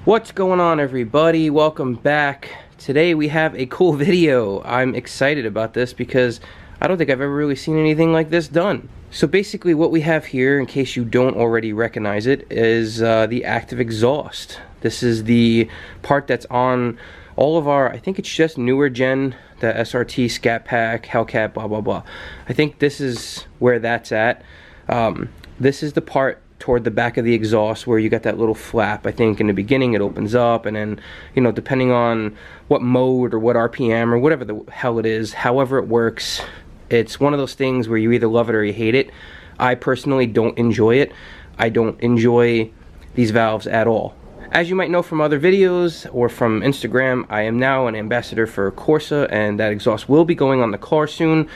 What's going on, everybody? Welcome back. Today we have a cool video. I'm excited about this because I don't think I've ever really seen anything like this done. So basically what we have here, in case you don't already recognize it, is the active exhaust. This is the part that's on all of our, I think it's just newer gen, the SRT, Scat Pack, Hellcat, blah blah blah. I think this is where that's at. This is the part toward the back of the exhaust where you got that little flap. I think in the beginning it opens up, and then, you know, depending on what mode or what RPM or whatever the hell it is, however it works, it's one of those things where you either love it or you hate it. I personally don't enjoy it. I don't enjoy these valves at all. As you might know from other videos or from Instagram, I am now an ambassador for Corsa, and that exhaust will be going on the car soon.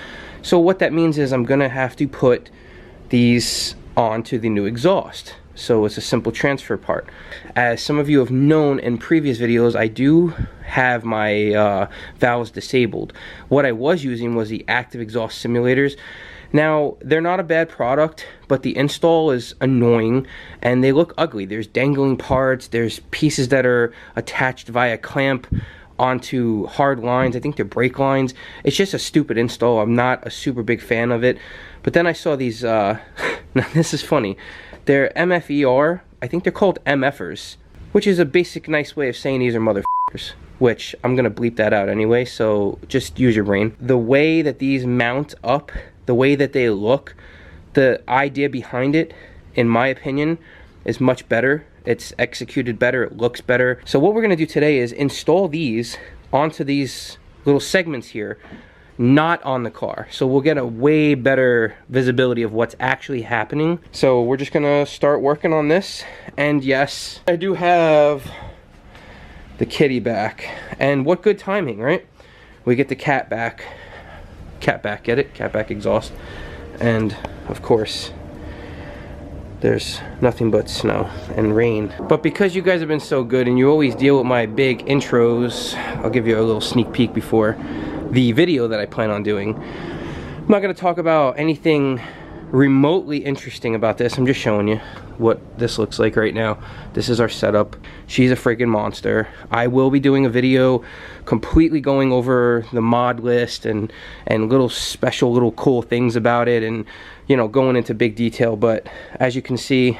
So what that means is I'm gonna have to put these onto the new exhaust. So it's a simple transfer part. As some of you have known in previous videos, I do have my valves disabled. What I was using was the active exhaust simulators. Now, they're not a bad product, but the install is annoying and they look ugly. There's dangling parts, there's pieces that are attached via clamp onto hard lines. I think they're brake lines. It's just a stupid install. I'm not a super big fan of it. But then I saw these, now this is funny. They're MFER, I think they're called MFers, which is a basic nice way of saying these are motherfuckers, which I'm gonna bleep that out anyway, so just use your brain. The way that these mount up, the way that they look, the idea behind it, in my opinion, is much better. It's executed better, it looks better. So what we're gonna do today is install these onto these little segments here, not on the car. So we'll get a way better visibility of what's actually happening. So we're just gonna start working on this. And yes, I do have the kitty back. And what good timing, right? We get the cat back. Cat back, get it? Cat back exhaust. And of course, there's nothing but snow and rain. But because you guys have been so good and you always deal with my big intros, I'll give you a little sneak peek before the video that I plan on doing. I'm not gonna talk about anything remotely interesting about this. I'm just showing you what this looks like right now. This is our setup. She's a freaking monster. I will be doing a video completely going over the mod list and little special little cool things about it, and you know, going into big detail. But as you can see,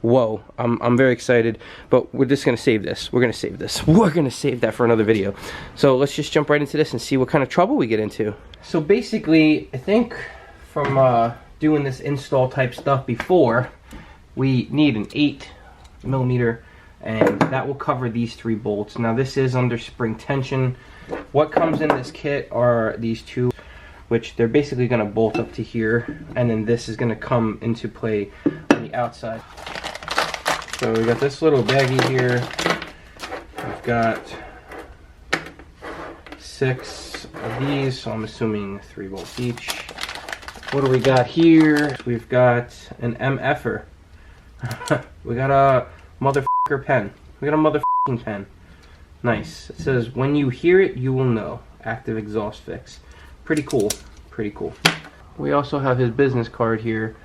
whoa, I'm very excited, but we're just gonna save this. We're gonna save this. We're gonna save that for another video. So let's just jump right into this and see what kind of trouble we get into. So basically, I think from doing this install type stuff before, we need an 8mm, and that will cover these 3 bolts. Now this is under spring tension. What comes in this kit are these 2, which they're basically gonna bolt up to here, and then this is gonna come into play on the outside. So we got this little baggie here. We've got 6 of these, so I'm assuming 3 volts each. What do we got here? We've got an MFER. We got a motherfucker pen. We got a motherfucking pen. Nice. It says, when you hear it, you will know. Active exhaust fix. Pretty cool. Pretty cool. We also have his business card here,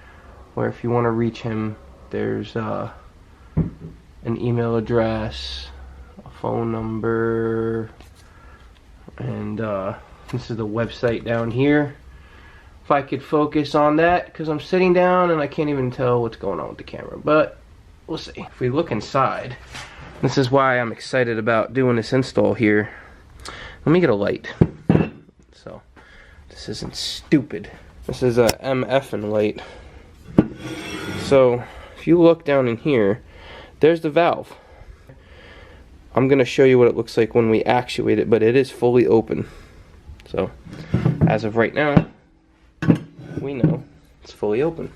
where if you want to reach him, there's an email address, a phone number, and this is the website down here. If I could focus on that, because I'm sitting down and I can't even tell what's going on with the camera, but we'll see. If we look inside, this is why I'm excited about doing this install here. Let me get a light, so this isn't stupid. This is a MFN light. So if you look down in here, there's the valve. I'm gonna show you what it looks like when we actuate it, but it is fully open. So as of right now, we know it's fully open.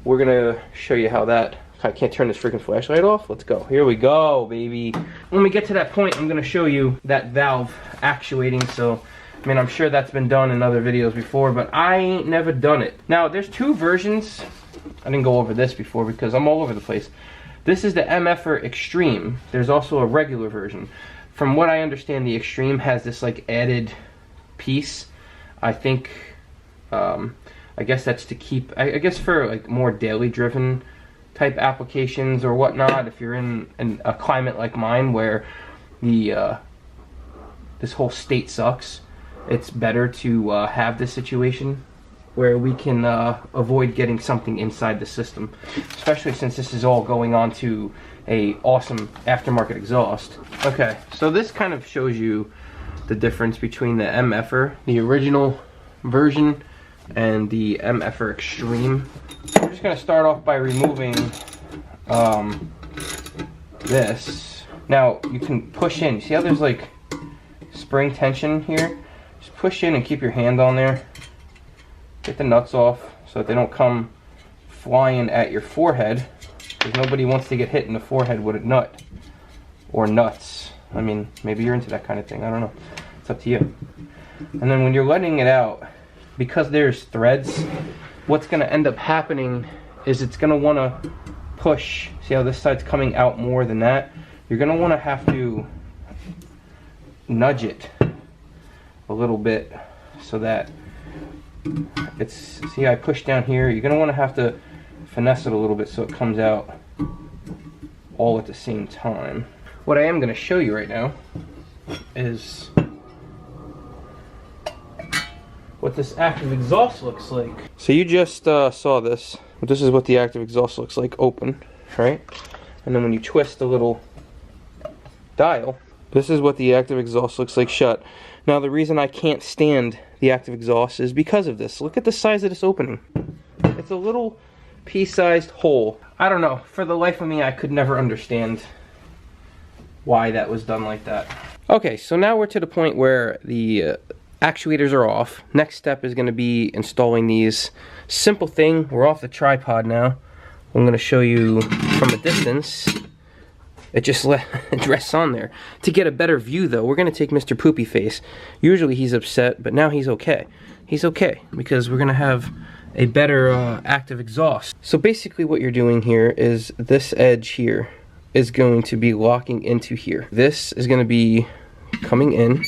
We're gonna show you how that, I can't turn this freaking flashlight off. Let's go. Here we go, baby. When we get to that point, I'm gonna show you that valve actuating. So, I mean, I'm sure that's been done in other videos before, but I ain't never done it. Now, there's 2 versions. I didn't go over this before because I'm all over the place. This is the MFER Extreme. There's also a regular version. From what I understand, the Extreme has this like added piece. I think, I guess that's to keep, I guess for like more daily driven type applications or whatnot, if you're in a climate like mine where the this whole state sucks, it's better to have this situation where we can avoid getting something inside the system, especially since this is all going on to a awesome aftermarket exhaust. Okay, so this kind of shows you the difference between the MFER, the original version, and the MFER Extreme. We're just going to start off by removing this. Now you can push in. See how there's like spring tension here? Just push in and keep your hand on there. Get the nuts off so that they don't come flying at your forehead, because nobody wants to get hit in the forehead with a nut or nuts. I mean, maybe you're into that kind of thing, I don't know. It's up to you. And then when you're letting it out, because there's threads, what's going to end up happening is it's going to want to push. See how this side's coming out more than that? You're going to want to have to nudge it a little bit so that it's, see, I push down here. You're going to have to finesse it a little bit so it comes out all at the same time. What I am going to show you right now is what this active exhaust looks like. So you just saw this. This is what the active exhaust looks like open, right? And then when you twist the little dial, this is what the active exhaust looks like shut. Now the reason I can't stand the active exhaust is because of this. Look at the size of this opening. It's a little pea-sized hole. I don't know. For the life of me, I could never understand why that was done like that. Okay, so now we're to the point where the actuators are off. Next step is going to be installing these. Simple thing. We're off the tripod now. I'm going to show you from a distance. It just it rests on there. To get a better view though, we're going to take Mr. Poopy Face. Usually he's upset, but now he's okay. He's okay because we're going to have a better active exhaust. So basically what you're doing here is this edge here is going to be locking into here. This is going to be coming in.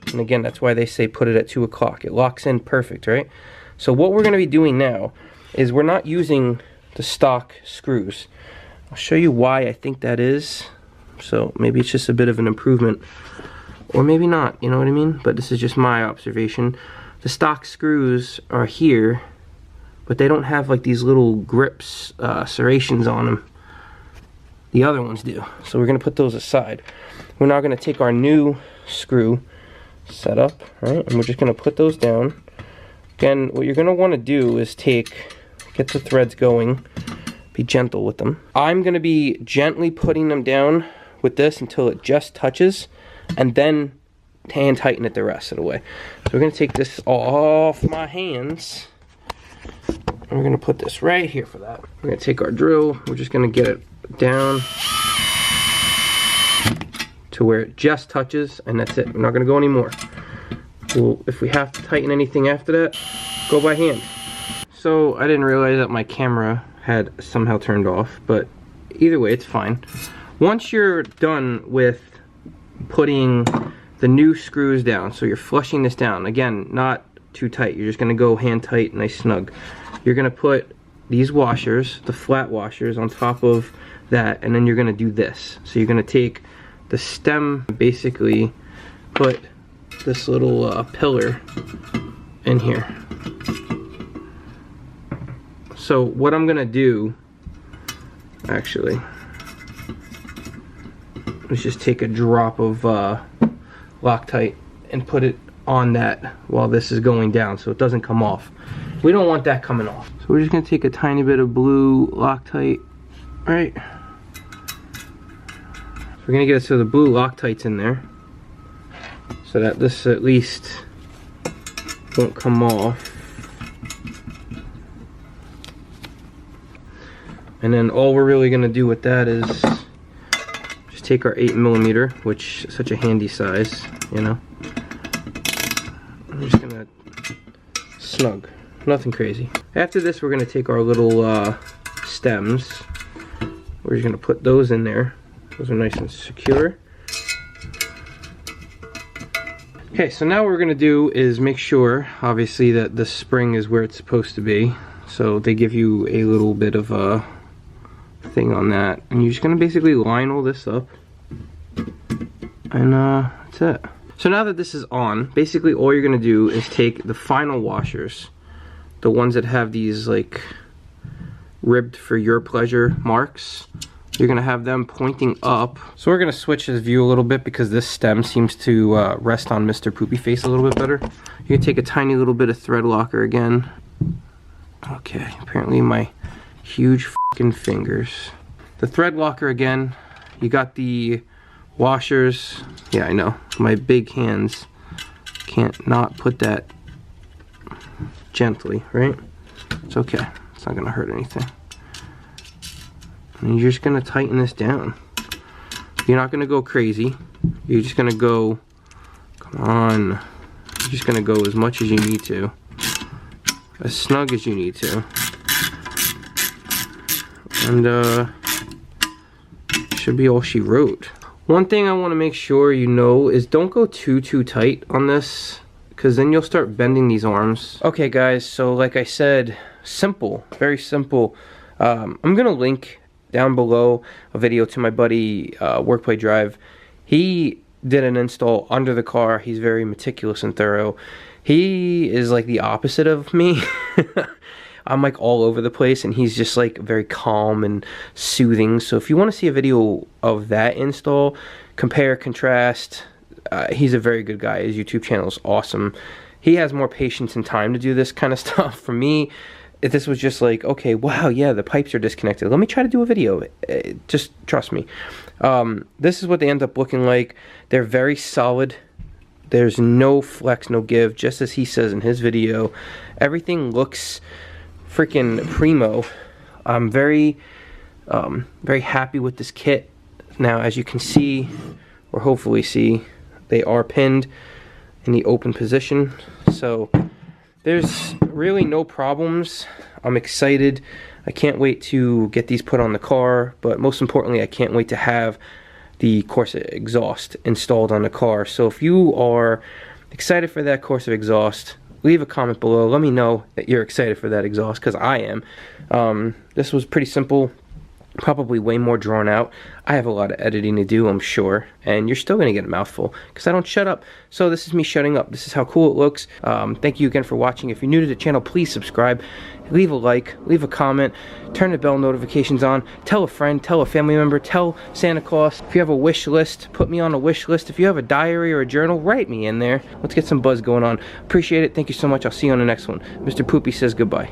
And again, that's why they say put it at 2 o'clock. It locks in perfect, right? So what we're going to be doing now is we're not using the stock screws. I'll show you why I think that is. So maybe it's just a bit of an improvement, or maybe not, you know what I mean? But this is just my observation. The stock screws are here, but they don't have like these little grips, serrations on them. The other ones do. So we're going to put those aside. We're now going to take our new screw setup, right? And we're just going to put those down. Again, what you're going to want to do is get the threads going. Be gentle with them. I'm going to be gently putting them down with this until it just touches, and then hand tighten it the rest of the way. So we're going to take this off my hands, and we're going to put this right here for that. We're going to take our drill. We're just going to get it down to where it just touches, and that's it. We're not going to go anymore. If we have to tighten anything after that, go by hand. So I didn't realize that my camera had somehow turned off, but either way it's fine. Once you're done with putting the new screws down, so you're flushing this down, again, not too tight, you're just going to go hand tight, nice snug. You're going to put these washers, the flat washers, on top of that, and then you're going to do this. So you're going to take the stem, basically put this little pillar in here. So what I'm gonna do, actually, is just take a drop of Loctite and put it on that while this is going down so it doesn't come off. We don't want that coming off. So we're just gonna take a tiny bit of blue Loctite, right? So we're gonna get it so the blue Loctite's in there, so that this at least won't come off. And then all we're really gonna do with that is just take our 8mm, which is such a handy size, you know. I'm just gonna snug, nothing crazy. After this, we're gonna take our little stems. We're just gonna put those in there. Those are nice and secure. Okay, so now what we're gonna do is make sure, obviously, that the spring is where it's supposed to be. So they give you a little bit of a thing on that, and you're just gonna basically line all this up, and that's it. So now that this is on, basically all you're gonna do is take the final washers, the ones that have these like ribbed for your pleasure marks. You're gonna have them pointing up. So we're gonna switch this view a little bit because this stem seems to rest on Mr. Poopy Face a little bit better. You're gonna take a tiny little bit of thread locker again. Okay, apparently my huge fucking fingers. The thread locker again. You got the washers. Yeah, I know. My big hands can't not put that gently, right? It's okay. It's not gonna hurt anything. And you're just gonna tighten this down. You're not gonna go crazy. You're just gonna go, come on. You're just gonna go as much as you need to. As snug as you need to. And should be all she wrote. One thing I wanna make sure you know is don't go too tight on this, because then you'll start bending these arms. Okay guys, so like I said, simple, very simple. I'm gonna link down below a video to my buddy WorkPlayDrive. He did an install under the car. He's very meticulous and thorough. He is like the opposite of me. I'm like all over the place, and he's just like very calm and soothing. So if you want to see a video of that install, compare, contrast, he's a very good guy. His YouTube channel is awesome. He has more patience and time to do this kind of stuff. For me, if this was just like, okay, wow, yeah, the pipes are disconnected, let me try to do a video. Just trust me. This is what they end up looking like. They're very solid. There's no flex, no give, just as he says in his video. Everything looks freaking primo. I'm very happy with this kit. Now, as you can see, or hopefully see, they are pinned in the open position. So there's really no problems. I'm excited. I can't wait to get these put on the car, but most importantly, I can't wait to have the Corsa exhaust installed on the car. So if you are excited for that Corsa exhaust, leave a comment below. Let me know that you're excited for that exhaust, because I am. This was pretty simple. Probably way more drawn out. I have a lot of editing to do, I'm sure, and you're still gonna get a mouthful because I don't shut up. So this is me shutting up. This is how cool it looks. Thank you again for watching. If you're new to the channel, please subscribe, leave a like, leave a comment, turn the bell notifications on, tell a friend, tell a family member, tell Santa Claus. If you have a wish list, put me on a wish list. If you have a diary or a journal, write me in there. Let's get some buzz going on. Appreciate it. Thank you so much. I'll see you on the next one. Mr. Poopy says goodbye.